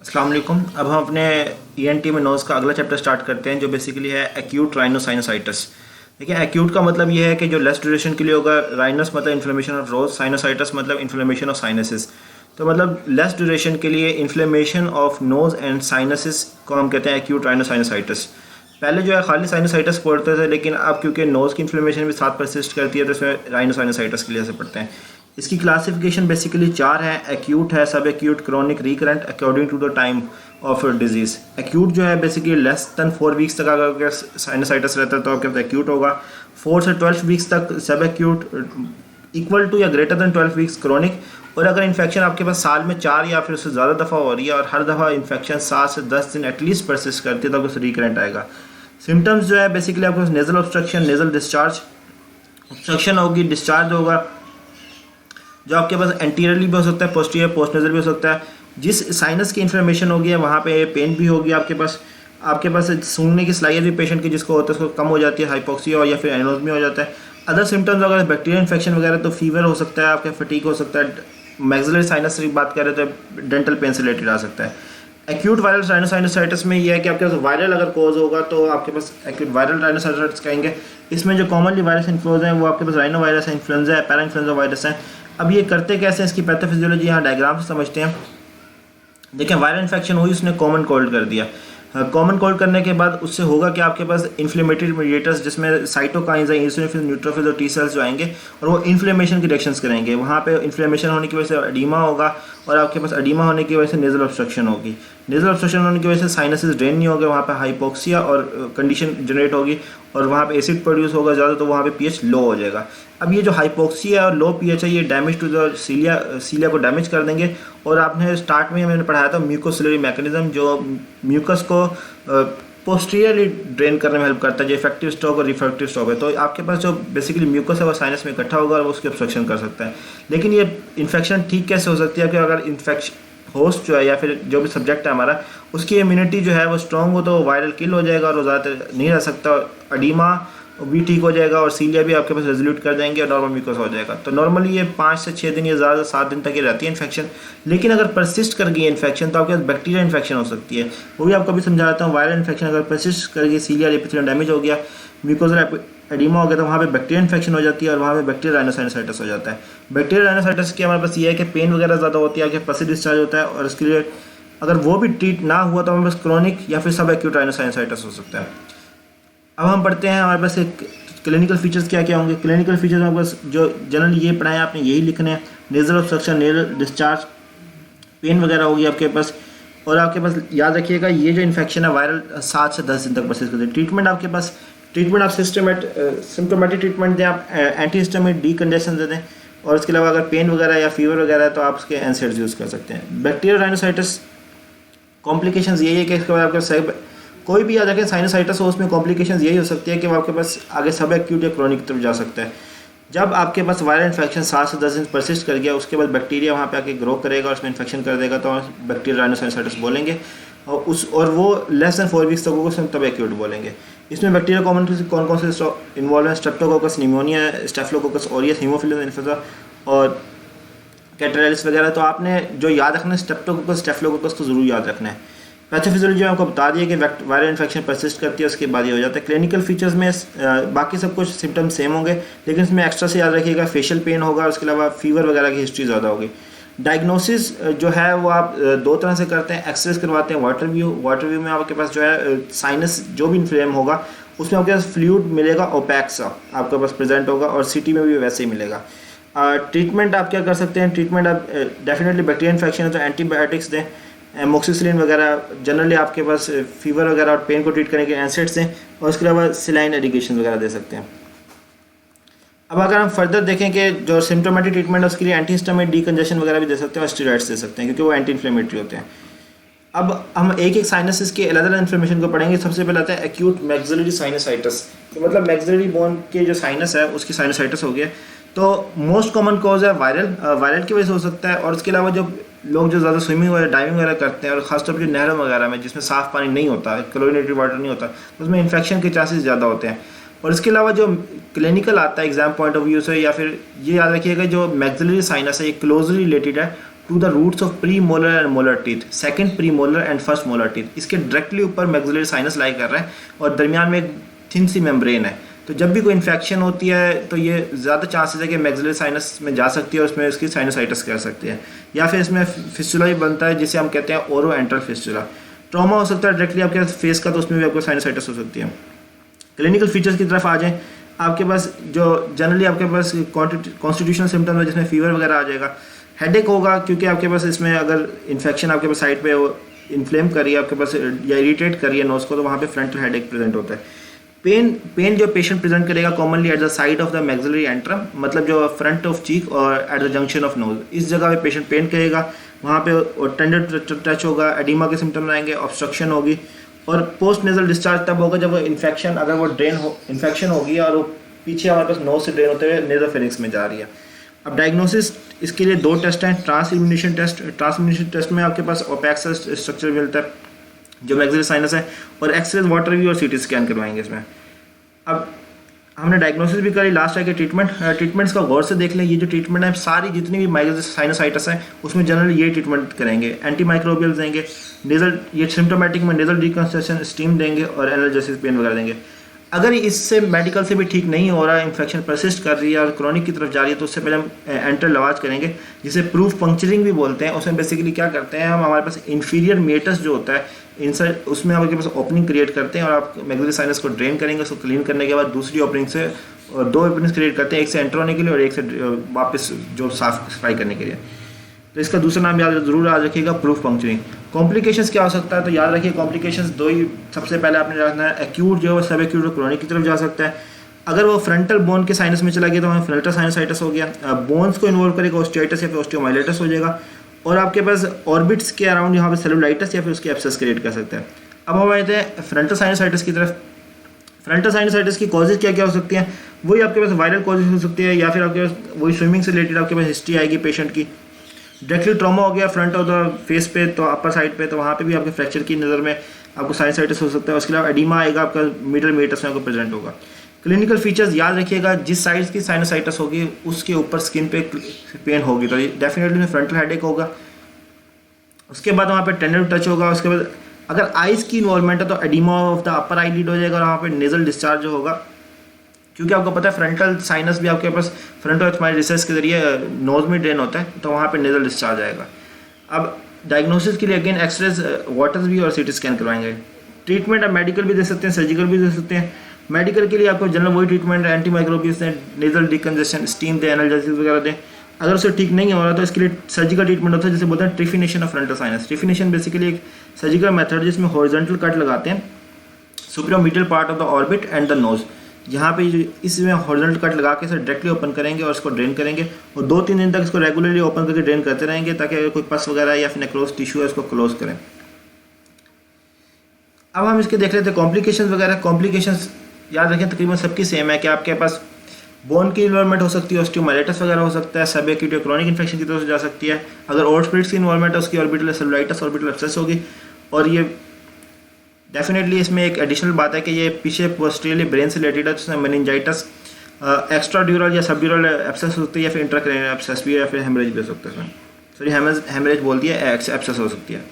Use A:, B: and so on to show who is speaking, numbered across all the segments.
A: अस्सलाम वालेकुम। अब हम अपने ईएनटी में नोज़ का अगला चैप्टर स्टार्ट करते हैं जो बेसिकली है एक्यूट राइनोसाइनसाइटिस। देखिए, एक्यूट का मतलब ये है कि जो लेस ड्यूरेशन के लिए होगा। राइनस मतलब इन्फ्लेमेशन ऑफ रोज, साइनोसाइटिस मतलब इन्फ्लेमेशन ऑफ साइनसिस। तो मतलब लेस ड्यूरेशन के लिए inflammation of nose and sinuses को हम कहते हैं एक्यूट राइनोसाइनसाइटिस। पहले जो है खाली साइनोसाइटिस पढ़ते थे, लेकिन अब क्योंकि नोज़ की इन्फ्लेमेशन भी साथ परसिस्ट करती है तो इसमें राइनोसाइनसाइटिस के लिए से पढ़ते हैं। इसकी क्लासिफिकेशन बेसिकली 4 है। एक्यूट है, सब acute, chronic, recurrent according to the time of disease. Acute जो है बेसिकली लेस देन 4 वीक्स तक अगर साइनसाइटिस रहता है तो आपके पास एक्यूट होगा। 4 से 12 वीक्स तक सब एक्यूट, इक्वल टू या ग्रेटर देन 12 वीक्स क्रॉनिक। और अगर इन्फेक्शन आपके पास साल में 4 या फिर उससे ज़्यादा दफ़ा हो रही है और हर दफ़ा इन्फेक्शन 7 से 10 दिन एटलीस्ट परसिस्ट करती है तो आपको रिकरेंट आएगा। सिम्टम्स जो है बेसिकली आपके पास nasal obstruction, nasal discharge, obstruction होगी, डिस्चार्ज होगा जो आपके पास एंटीरियरली भी हो सकता है, पोस्टीरियर पोस्ट नेजल भी हो सकता है। जिस साइनस की इन्फ्लेमेशन होगी वहाँ पे पेन भी होगी आपके पास सूंघने की स्लाइयर भी पेशेंट की जिसको होता है उसको कम हो जाती है, हाइपोक्सिया और या फिर एनोज़मी हो जाता है। अदर सिम्टम्स अगर बैक्टीरियल इन्फेक्शन वगैरह तो फीवर हो सकता है, आपका फटीक हो सकता है। मैक्सिलरी साइनस की बात करें तो डेंटल पेन से रिलेटेड आ सकता है। एक्यूट वायरल राइनोसाइनसाइटिस में ये है कि आपके पास वायरल अगर कोज होगा तो आपके पास एक्यूट वायरल राइनोसाइनसाइटिस कहेंगे। इसमें जो कॉमनली वायरस इन्फ्लुएंजा है वो आपके पास राइनो वायरस है, इन्फ्लुएंजा है, पैरा इन्फ्लुएंजा वायरस है। अब ये करते कैसे हैं, इसकी पैथोफिजियोलॉजी यहाँ डायग्राम से समझते हैं। देखें, वायरल इन्फेक्शन हुई, उसने कॉमन कोल्ड कर दिया। कॉमन कोल्ड करने के बाद उससे होगा कि आपके पास इन्फ्लेमेटरी मीडिएटर्स जिसमें साइटोकाइंस है, इंसुलिन, न्यूट्रोफिल्स और टी सेल्स जो आएंगे और वो इन्फ्लेमेशन की रिएक्शंस करेंगे। वहाँ पे इन्फ्लेमेशन होने की वजह से एडीमा होगा और आपके पास एडीमा होने की वजह से नेजल ऑब्स्ट्रक्शन होगी। नेजल ऑब्स्ट्रक्शन होने की वजह से साइनसेस ड्रेन नहीं होगा, वहाँ पे हाइपोक्सिया और कंडीशन जनरेट होगी और वहाँ पे एसिड प्रोड्यूस होगा ज़्यादा, तो वहाँ पे पीएच लो हो जाएगा। अब ये जो हाइपोक्सिया और लो पीएच है ये डैमेज टू द सीलिया को डैमेज कर देंगे। और आपने स्टार्ट में मैंने पढ़ाया था म्यूकोसिलरी मैकेनिज्म जो म्यूकस को पोस्टीरियरली ड्रेन करने में हेल्प करता है, जो इफेक्टिव स्टॉक और रिफ्रैक्टिव स्टॉक है। तो आपके पास जो बेसिकली म्यूकस है वो साइनस में इकट्ठा होगा और वो उसकी ऑब्स्ट्रक्शन कर सकता है। लेकिन ये इन्फेक्शन ठीक कैसे हो सकती है कि अगर इन्फेक्शन होस्ट जो है या फिर जो भी सब्जेक्ट है हमारा उसकी इम्यूनिटी जो है वो स्ट्रॉन्ग हो तो वायरल किल हो जाएगा और वो ज़्यादा नहीं रह सकता। एडीमा भी ठीक हो जाएगा और सीलिया भी आपके पास रेजोल्यूट कर देंगे और नॉर्मल म्यूकस हो जाएगा। तो नॉर्मली ये 5 से 6 दिन या ज़्यादा 7 दिन तक ये रहती है इन्फेक्शन। लेकिन अगर परसिस्ट कर गई इन्फेक्शन तो आपके पास बैक्टीरिया इन्फेक्शन हो सकती है। वो भी आपको भी समझा देता हूँ। वायरल इन्फेक्शन अगर परसिस्ट कर गई, सीलिया एपिथेलियम डैमेज हो गया, म्यूकोजल एडीमा हो गया तो वहाँ पे बैक्टीरिया इन्फेक्शन हो जाती है और वहाँ पे बैक्टीरियल राइनोसाइनसाइटिस हो जाता है। बैक्टीरियल राइनोसाइटिस की हमारे पास ये है कि पेन वगैरह ज़्यादा होती है, आपके पसी डिस्चार्ज होता है और इसके लिए अगर वो भी ट्रीट ना हुआ तो हमारे पास क्रॉनिक या फिर सब एक्यूट राइनोसाइनसाइटिस हो सकता है। अब हम पढ़ते हैं हमारे पास एक क्लिनिकल फीचर्स क्या क्या होंगे। क्लिनिकल फीचर्स हमारे पास जो जनरली ये पढ़ाए आपने यही लिखने हैं। Nasal obstruction, nasal discharge, pain वगैरह होगी आपके पास। और आपके पास याद रखिएगा ये जो इन्फेक्शन है वायरल 7 से 10 दिन तक परसिस्ट करते हैं। ट्रीटमेंट आपके पास, ट्रीटमेंट आप सिम्टोमेटिक ट्रीटमेंट दें, आप एंटी हिस्टामिन डीकंजेशन दे दें और इसके अलावा अगर पेन वगैरह या फीवर वगैरह है तो आप उसके एनसाइड्स यूज़ कर सकते हैं। बैक्टीरियल राइनोसाइटिस कॉम्प्लिकेशंस यही है कि इसके बाद आपके कोई भी याद रखें साइनोसाइटिस हो उसमें कॉम्प्लिकेशंस यही हो सकती है कि वो आपके पास आगे सब एक्यूट या क्रोनिक की तरफ जा सकता है। जब आपके पास वायरल इन्फेक्शन 7 से 10 दिन परसिस्ट कर गया उसके बाद बैक्टीरिया वहाँ पे आके ग्रो करेगा और उसमें इन्फेक्शन कर देगा तो बैक्टीरियल राइनोसाइनसाइटिस बोलेंगे। और वो लेस देन 4 वीक्स तक होगा उसमें तब एक्यूट बोलेंगे। इसमें बैक्टीरिया कौन कौन से इन्वॉल्व हैं? Streptococcus pneumonia, staphylococcus aureus, Haemophilus influenza और कैटराइटिस वगैरह। तो आपने जो याद रखना है स्ट्रेप्टोकोकस, स्टेफिलोकोकस को ज़रूर याद रखना है। पैथोफिजियोलॉजी में आपको बता दिया कि वायरल इन्फेक्शन परसिस्ट करती है उसके बाद ये हो जाता है। क्लिनिकल फीचर्स में बाकी सब कुछ सिम्टम्स सेम होंगे लेकिन इसमें एक्स्ट्रा से याद रखिएगा फेशियल पेन होगा और उसके अलावा फीवर वगैरह की हिस्ट्री ज़्यादा होगी। डायग्नोसिस जो है वो आप 2 तरह से करते हैं। एक्सरेज करवाते हैं, वाटर व्यू में आपके पास जो है साइनस जो भी इन्फ्लेम होगा उसमें आपके पास फ्लूइड मिलेगा, ओपैक सा आपके पास प्रेजेंट होगा और सीटी में भी वैसे ही मिलेगा। ट्रीटमेंट आप क्या कर सकते हैं? ट्रीटमेंट आप डेफिनेटली बैक्टीरिया इन्फेक्शन है तो एंटीबायोटिक्स दें, एमोक्सिसिलिन वगैरह जनरली आपके पास फीवर वगैरह और पेन को ट्रीट करने के एंसिड्स दें और उसके अलावा सिलाइन एडिकेशन वगैरह दे सकते हैं। अब अगर हम फर्दर देखें कि जो सिम्टोमेटिक ट्रीटमेंट है उसके लिए एंटी हिस्टामिन डीकंजेशन वगैरह भी दे सकते हैं और स्टेरॉइड्स दे सकते हैं क्योंकि वो एंटी इन्फ्लेमेटरी होते हैं। अब हम एक एक साइनसिस के अलग अलग इन्फॉर्मेशन को पढ़ेंगे। सबसे पहले आता है एक्यूट मैक्सिलरी साइनसाइटिस। तो मतलब मैक्सिलरी बोन के जो साइनस है उसकी साइनसाइटिस हो गया। तो मोस्ट कॉमन कॉज है वायरल की वजह से हो सकता है। और उसके अलावा जो लोग जो ज़्यादा स्विमिंग वगैरह डाइविंग वगैरह करते हैं और ख़ासतौर पर जो नहरों वगैरह में जिसमें साफ़ पानी नहीं होता, क्लोरिनेटेड वाटर नहीं होता, तो उसमें इन्फेक्शन के चांसेस ज़्यादा होते हैं। और इसके अलावा जो क्लिनिकल आता है एग्जाम पॉइंट ऑफ व्यू से, या फिर ये याद रखिएगा जो मैक्सिलरी साइनस है ये क्लोजली रिलेटेड है to the roots of premolar and molar teeth, second premolar and first molar teeth. इसके डायरेक्टली ऊपर मैक्सिलरी साइनस लाई कर रहा है और दरमियान में एक थिन सी मेम्ब्रेन है। तो जब भी कोई इन्फेक्शन होती है तो ये ज़्यादा चांसेस है कि मैक्सिलरी साइनस में जा सकती है और उसमें इसकी साइनसाइटिस कर सकते हैं, या फिर इसमें फिस्टुला भी बनता है जिसे हम कहते हैं ओरो एंट्रल फिस्टुला। ट्रॉमा हो सकता है डायरेक्टली आपके फेस का, तो उसमें भी आपको साइनसाइटिस हो सकती है। क्लिनिकल फीचर्स की तरफ आ जाएं, आपके पास जो जनरली आपके पास कॉन्स्टिट्यूशनल सिम्टम्स है जिसमें फीवर वगैरह आ जाएगा, हेडेक होगा क्योंकि आपके पास इसमें अगर इन्फेक्शन आपके पास साइड पे इन्फ्लेम करिए आपके पास या इरिटेट करिए नोज को, तो वहाँ पे फ्रंटल हेडेक प्रेजेंट होता है। पेन जो पेशेंट प्रेजेंट करेगा commonly at the side of the maxillary antrum, मतलब जो फ्रंट ऑफ चीक और at the junction of nose, इस जगह पे पेशेंट पेन करेगा, वहाँ पे टेंडर टच होगा, एडिमा के सिम्टम्स आएंगे, ऑब्स्ट्रक्शन होगी। और पोस्ट नेजल डिस्चार्ज तब होगा जब वो इन्फेक्शन, अगर वो इन्फेक्शन होगी और वो पीछे हमारे पास नोज से ड्रेन होते हुए नेजोफेरिंक्स में जा रही है। अब डायग्नोसिस इसके लिए 2 टेस्ट हैं, ट्रांसइल्यूमिनेशन टेस्ट। ट्रांसइल्यूमिनेशन टेस्ट में आपके पास ओपैक स्ट्रक्चर मिलता है जो मैक्सिलरी साइनस है, और एक्सरे वाटर भी और सीटी स्कैन करवाएंगे इसमें। अब हमने डायग्नोसिस भी करी, लास्ट है कि ट्रीटमेंट्स का गौर से देख लें। ये जो ट्रीटमेंट है सारी जितनी भी मैक्सिलरी साइनसाइटिस है उसमें जनरली ये ट्रीटमेंट करेंगे, एंटी माइक्रोबियल्स देंगे, नेजल, ये सिम्टोमेटिक में नेजल डिकंस्ट्रक्शन, स्टीम देंगे और एनाल्जेसिस पेन वगैरह देंगे। अगर इससे मेडिकल से भी ठीक नहीं हो रहा है, इन्फेक्शन परसिस्ट कर रही है और क्रोनिक की तरफ जा रही है, तो उससे पहले हम एंटर लवाज करेंगे जिसे प्रूफ पंक्चरिंग भी बोलते हैं। उसमें बेसिकली क्या करते हैं हम, हमारे पास इंफीरियर मेटस जो होता है इनसाइड, उसमें आपके पास ओपनिंग क्रिएट करते हैं और आप मैक्सिलरी साइनस को ड्रेन करेंगे। उसको क्लीन करने के बाद दूसरी ओपनिंग से 2 ओपनिंग्स क्रिएट करते हैं, एक से एंटर होने के लिए और एक से वापस जो साफ सफाई करने के लिए। तो इसका दूसरा नाम जरूर याद रखिएगा, प्रूफ पंक्चरिंग। कॉम्प्लिकेशंस क्या हो सकता है, तो याद रखिए कॉम्प्लिकेशंस 2 ही सबसे पहले आपने रखना है, एक्यूट जो है सब एक्यूट और क्रोनिक की तरफ जा सकता है। अगर वो फ्रंटल बोन के साइनस में चला गया तो हमें फ्रंटल साइनसाइटिस हो गया, बोन्स को इन्वॉल्व करेगा ऑस्टियाइटिस या फिर ऑस्टियोमाइलिटिस हो जाएगा, और आपके पास ऑर्बिट्स के अराउंड यहाँ पे सेलुलाइटिस या फिर उसके एब्सेस क्रिएट कर सकता है। अब हम आते हैं फ्रंटल साइनसाइटिस की तरफ। फ्रंटल साइनसाइटिस की कॉजेज क्या क्या हो सकती हैं, वही आपके पास वायरल कॉजेज हो सकती है, या फिर आपके पास वही स्विमिंग से रिलेटेड आपके पास हिस्ट्री आएगी पेशेंट की। डायरेक्टली ट्रॉमा हो गया फ्रंट ऑफ द फेस पे, तो अपर साइड पे, तो वहाँ पे भी आपके फ्रैक्चर की नज़र में आपको साइनसाइटिस हो सकता है। उसके अलावा एडिमा आएगा आपका मिडल मेटस में आपको प्रेजेंट होगा। क्लिनिकल फीचर्स याद रखिएगा, जिस साइड की साइनसाइटिस होगी उसके ऊपर स्किन पे पेन होगी तो डेफिनेटली में फ्रंटल हेडेक होगा। उसके बाद वहाँ पे टेंडर टच होगा। उसके बाद अगर आइज़ की इन्वॉल्वमेंट है तो oedema of the upper eyelid हो जाएगा और वहाँ पे नेजल डिस्चार्ज होगा, क्योंकि आपको पता है फ्रंटल साइनस भी आपके पास फ्रंटल एथमाइड रिसेस के जरिए नोज में ड्रेन होता है, तो वहाँ पे नेजल डिस्चार्ज आएगा। अब डायग्नोसिस के लिए अगेन एक्सरेज, वाटर्स भी और सीटी स्कैन करवाएंगे। ट्रीटमेंट आप मेडिकल भी दे सकते हैं, सर्जिकल भी दे सकते हैं। मेडिकल के लिए आपको जनरल वही ट्रीटमेंट, एंटी माइक्रोबियल्स दें, नेजल डिकंजेशन, स्टीम दें, एनाल्जेसिस वगैरह दें। अगर उससे ठीक नहीं हो रहा तो इसके लिए सर्जिकल ट्रीटमेंट होता है जिसे बोलते हैं ट्रिफिनेशन ऑफ फ्रंटल साइनस। ट्रिफिनेशन बेसिकली एक सर्जिकल मेथड जिसमें हॉरिजॉन्टल कट लगाते हैं superior medial part of the orbit and the nose. यहाँ पे इसमें हॉरिजॉन्टल कट लगा के इसे डायरेक्टली ओपन करेंगे और इसको ड्रेन करेंगे और 2-3 दिन तक इसको रेगुलरली ओपन करके ड्रेन करते रहेंगे ताकि अगर कोई पस वगैरह या फिर नेक्रोज टिश्यू है उसको क्लोज करें। अब हम इसके देख लेते हैं कॉम्प्लिकेशंस वगैरह। कॉम्प्लिकेशंस याद रखें तकरीबन सबकी सेम है कि आपके पास बोन की इन्वॉल्वमेंट हो सकती है, ऑस्टियोमाइलिटिस वगैरह हो सकता है, सब एक्यूट क्रोनिक इन्फेक्शन की तरफ से जा सकती है। अगर ऑर्थोपेडिक्स की इन्वॉल्वमेंट है उसकी ऑर्बिटल सेलुलाइटिस, ऑर्बिटल एब्सेस होगी। और ये डेफिनेटली इसमें एक एडिशनल बात है कि ये पीछे पोस्टीरियरली ब्रेन से रिलेटेड है, जिसमें मेनिंजाइटिस, एक्स्ट्रा ड्यूरल या सब ड्यूरल एब्सेस हो सकती है या फिर इंट्राक्रैनियल एब्सेस भी, या फिर हेमरेज भी हो सकता है। इसमें सॉरी हेमरेज बोलती है, एब्सेस हो सकती है।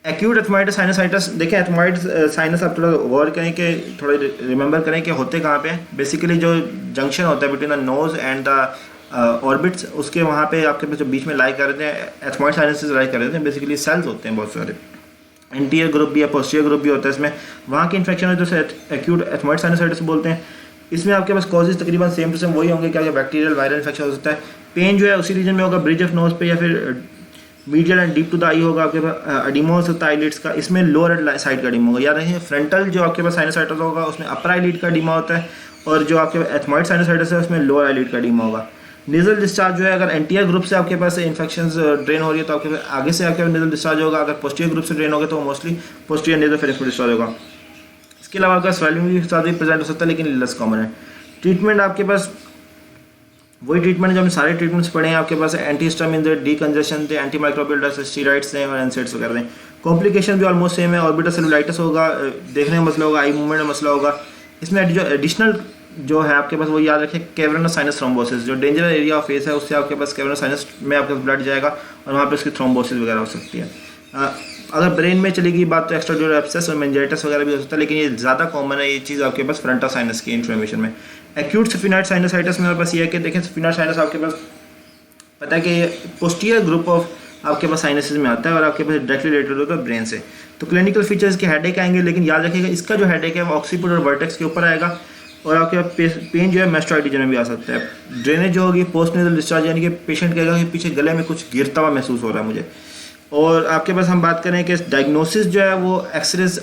A: एक्यूट एथमाइटिस साइनसाइटिस, देखें एथमाइटिस साइनस आप थोड़ा गौर करें कि थोड़ा रिमेंबर करें कि होते कहाँ पे हैं। बेसिकली जो जंक्शन होता है between the nose and the orbits, उसके वहाँ पे आपके पास जो बीच में लाई कर रहे हैं एथमाइड साइनसेस लाई कर रहे हैं, बेसिकली सेल्स होते हैं बहुत सारे, एंटीरियर ग्रुप भी है, पोस्टीरियर ग्रुप भी होता है। इसमें वहाँ के इन्फेक्शन है जो एक्यूट एथमाइड साइनसाइटिस बोलते हैं। इसमें आपके पास कॉजेज तकरीबन सेम टू सेम वही होंगे, क्या बैक्टीरियल वायरल इन्फेक्शन हो सकता है। पेन जो है उसी रीजन में होगा, ब्रिज ऑफ नोज पे या फिर medial and deep to the eye होगा। आपके पास एडिमा हो सकता है आईलिड्स का, इसमें लोअर साइड का एडिमा होगा। याद रखिए फ्रंटल जो आपके पास साइनसाइटिस होगा उसमें अपर आईलिड का एडिमा होता है, और जो आपके एथमाइड साइनसाइटिस है उसमें लोअर आईलिड का एडिमा होगा। नेजल डिस्चार्ज जो है, अगर एंटीरियर ग्रुप से आपके पास इन्फेक्शन ड्रेन हो रही है तो आपके पास आगे से आपके पास नेजल डिस्चार्ज होगा। अगर पोस्टीरियर ग्रुप से ड्रेन होगा तो मोस्टली पोस्टीरियर नेजोफेरिंक्स में डिस्चार्ज होगा। इसके अलावा आपका स्वेलिंग भी साथ ही प्रेजेंट हो सकता है, लेकिन लेस कॉमन है। ट्रीटमेंट आपके पास वही ट्रीटमेंट जो हमने सारे ट्रीटमेंट्स पढ़े हैं, आपके पास एंटीहिस्टामिन दे, डीकंजेशन दे, एंटी माइक्रोबियल ड्रग्स, स्टीरॉइड्स दें और एनसेड्स वगैरह दें। कॉम्प्लिकेशन भी ऑलमोस्ट सेम है। ऑर्बिटल सेलुलाइटिस होगा, देखने में मसला होगा, आई मूवमेंट में मसला होगा। इसमें जो एडिशनल जो है आपके पास वो याद रखें कैवर्नस साइनस थ्रोम्बोसिस, जो डेंजरस एरिया ऑफ फेस है उससे आपके पास कैवर्नस साइनस में आपके पास ब्लड जाएगा और वहाँ पे उसकी थ्रोम्बोसिस वगैरह हो सकती है। अगर ब्रेन में चलेगी बात तो एक्स्ट्राड्यूरल एब्सेस और मेनिंजाइटिस वगैरह भी हो सकता है, लेकिन ये ज़्यादा कॉमन है ये चीज़ आपके पास फ्रंटल साइनस की इन्फ्लेमेशन में। एक्यूट सफिनॉइड साइनसाइटिस में बस ये है कि देखें सफिनॉइड साइनस आपके पास पता है कि पोस्टीरियर ग्रुप ऑफ आपके पास साइनसेस में आता है और आपके पास डायरेक्टली रिलेटेड होता है ब्रेन से। तो क्लिनिकल फीचर्स के हेडेक आएंगे, लेकिन याद रखिएगा इसका जो हेडेक है वो ऑक्सीपिड और वर्टेक्स के ऊपर आएगा और आपके पास पेन जो है मेस्टोइडिजन में भी आ सकता है। ड्रेनेज जो होगी पोस्ट नेजल डिस्चार्ज, यानी कि पेशेंट कहेगा कि पीछे गले में कुछ गिरता हुआ महसूस हो रहा है मुझे। और आपके पास हम बात करें कि डायग्नोसिस जो है वो एक्सरेज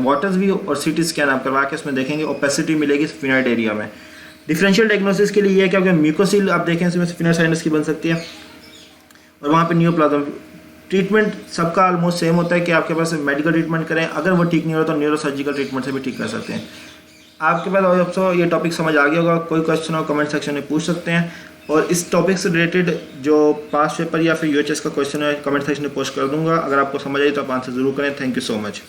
A: वाटर्स भी और सीटी स्कैन आप करवा के उसमें देखेंगे, ओपेसिटी मिलेगी स्फिनॉइड एरिया में। डिफरेंशियल डायग्नोसिस के लिए ये क्या कि म्यूकोसिल आप देखें इसमें स्फिनॉइड साइनस की बन सकती है और वहाँ पे नियोप्लाज्म। ट्रीटमेंट सबका ऑलमोस्ट सेम होता है कि आपके पास मेडिकल ट्रीटमेंट करें, अगर वो ठीक नहीं हो रहा तो न्यूरोसर्जिकल ट्रीटमेंट से भी ठीक कर सकते हैं। आपके पास आपको ये टॉपिक समझ आ गया होगा, कोई क्वेश्चन हो कमेंट सेक्शन में पूछ सकते हैं और इस टॉपिक से रिलेटेड जो पास्ट पेपर या फिर यूएचएस का क्वेश्चन है कमेंट सेक्शन में पोस्ट कर दूंगा। अगर आपको समझ आई तो आप आंसर ज़रूर करें। Thank you so much.